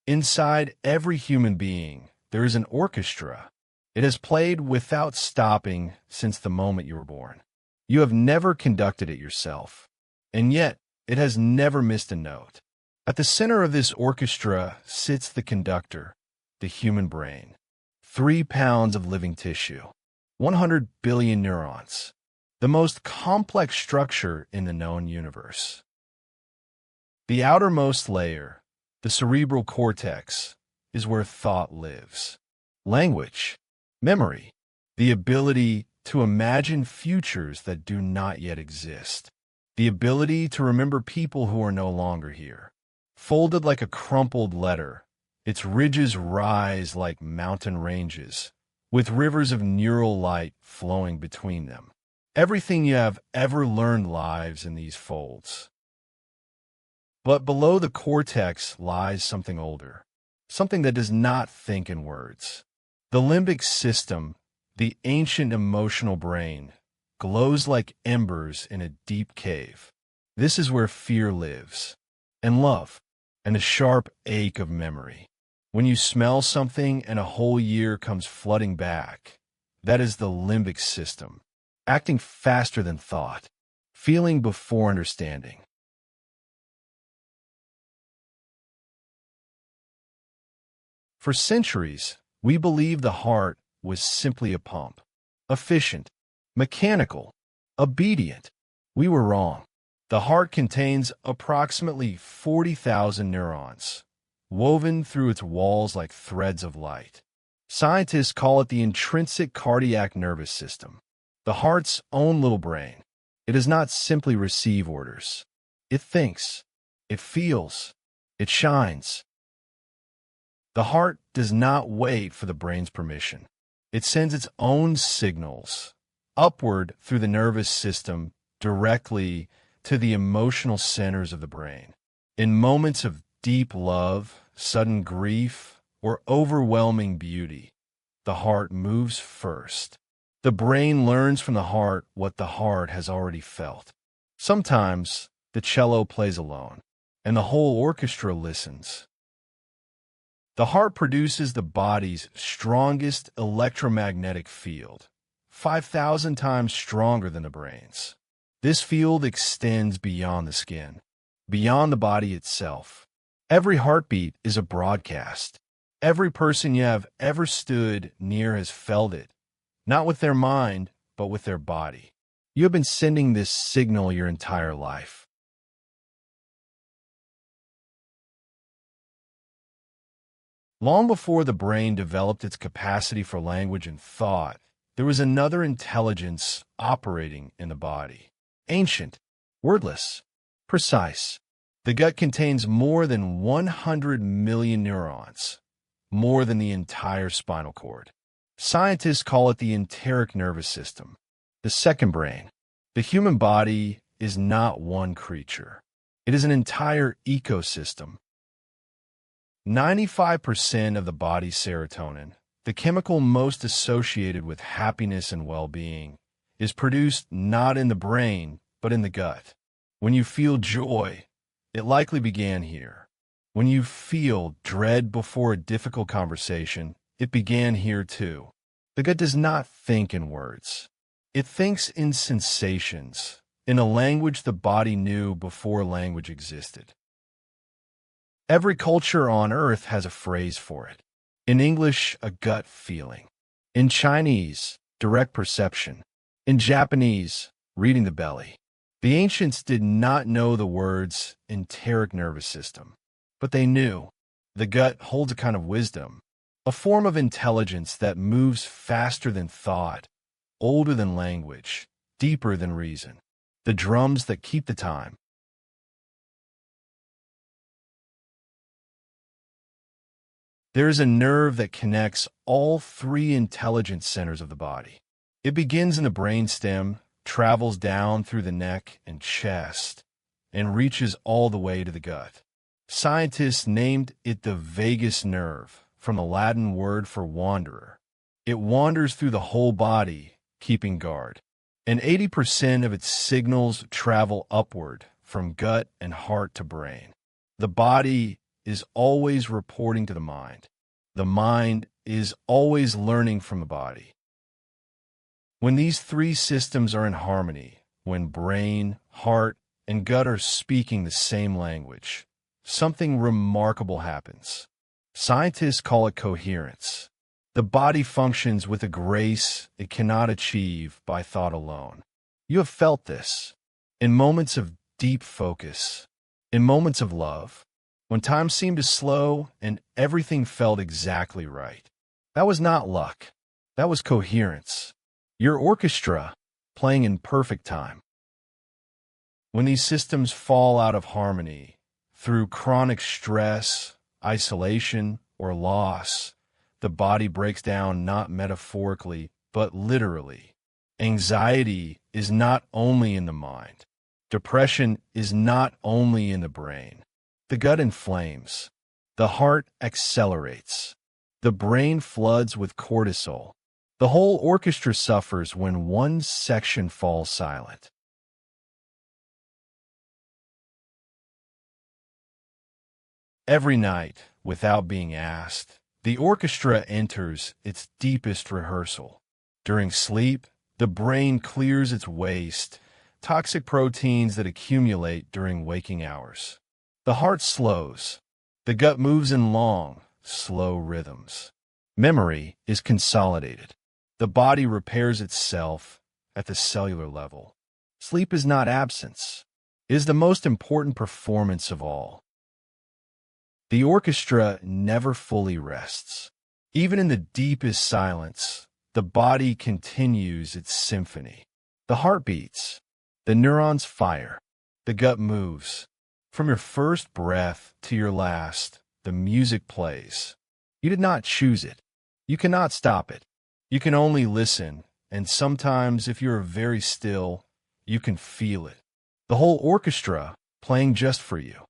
Inside every human being, there is an orchestra. It has played without stopping since the moment you were born. You have never conducted it yourself, and yet it has never missed a note. At the center of this orchestra sits the conductor, the human brain. 3 pounds of living tissue, 100 billion neurons, the most complex structure in the known universe. The outermost layer, the cerebral cortex, is where thought lives. Language, memory, the ability to imagine futures that do not yet exist, the ability to remember people who are no longer here. Folded like a crumpled letter, its ridges rise like mountain ranges, with rivers of neural light flowing between them. Everything you have ever learned lives in these folds. But below the cortex lies something older, something that does not think in words. The limbic system, the ancient emotional brain, glows like embers in a deep cave. This is where fear lives, and love, and a sharp ache of memory. When you smell something and a whole year comes flooding back, that is the limbic system, acting faster than thought, feeling before understanding. For centuries, we believed the heart was simply a pump, efficient, mechanical, obedient. We were wrong. The heart contains approximately 40,000 neurons, woven through its walls like threads of light. Scientists call it the intrinsic cardiac nervous system, the heart's own little brain. It does not simply receive orders. It thinks, it feels, it shines. The heart does not wait for the brain's permission. It sends its own signals upward through the nervous system directly to the emotional centers of the brain. In moments of deep love, sudden grief, or overwhelming beauty, the heart moves first. The brain learns from the heart what the heart has already felt. Sometimes the cello plays alone, and the whole orchestra listens. The heart produces the body's strongest electromagnetic field, 5,000 times stronger than the brain's. This field extends beyond the skin, beyond the body itself. Every heartbeat is a broadcast. Every person you have ever stood near has felt it, not with their mind, but with their body. You have been sending this signal your entire life. Long before the brain developed its capacity for language and thought, there was another intelligence operating in the body. Ancient, wordless, precise. The gut contains more than 100 million neurons, more than the entire spinal cord. Scientists call it the enteric nervous system, the second brain. The human body is not one creature. It is an entire ecosystem. 95% of the body's serotonin, the chemical most associated with happiness and well-being, is produced not in the brain, but in the gut. When you feel joy, it likely began here. When you feel dread before a difficult conversation, it began here too. The gut does not think in words. It thinks in sensations, in a language the body knew before language existed. Every culture on Earth has a phrase for it. In English, a gut feeling. In Chinese, direct perception. In Japanese, reading the belly. The ancients did not know the words enteric nervous system, but they knew. The gut holds a kind of wisdom, a form of intelligence that moves faster than thought, older than language, deeper than reason. The drums that keep the time. There is a nerve that connects all 3 intelligence centers of the body. It begins in the brainstem, travels down through the neck and chest, and reaches all the way to the gut. Scientists named it the vagus nerve, from the Latin word for wanderer. It wanders through the whole body, keeping guard. And 80% of its signals travel upward, from gut and heart to brain. The body is always reporting to the mind. The mind is always learning from the body. When these three systems are in harmony, when brain, heart, and gut are speaking the same language, something remarkable happens. Scientists call it coherence. The body functions with a grace it cannot achieve by thought alone. You have felt this in moments of deep focus, in moments of love, when time seemed to slow and everything felt exactly right. That was not luck. That was coherence. Your orchestra playing in perfect time. When these systems fall out of harmony through chronic stress, isolation, or loss, the body breaks down not metaphorically, but literally. Anxiety is not only in the mind. Depression is not only in the brain. The gut inflames. The heart accelerates. The brain floods with cortisol. The whole orchestra suffers when one section falls silent. Every night, without being asked, the orchestra enters its deepest rehearsal. During sleep, the brain clears its waste, toxic proteins that accumulate during waking hours. The heart slows. The gut moves in long, slow rhythms. Memory is consolidated. The body repairs itself at the cellular level. Sleep is not absence. It is the most important performance of all. The orchestra never fully rests. Even in the deepest silence, the body continues its symphony. The heart beats. The neurons fire. The gut moves. From your first breath to your last, the music plays. You did not choose it. You cannot stop it. You can only listen, and sometimes, if you are very still, you can feel it. The whole orchestra playing just for you.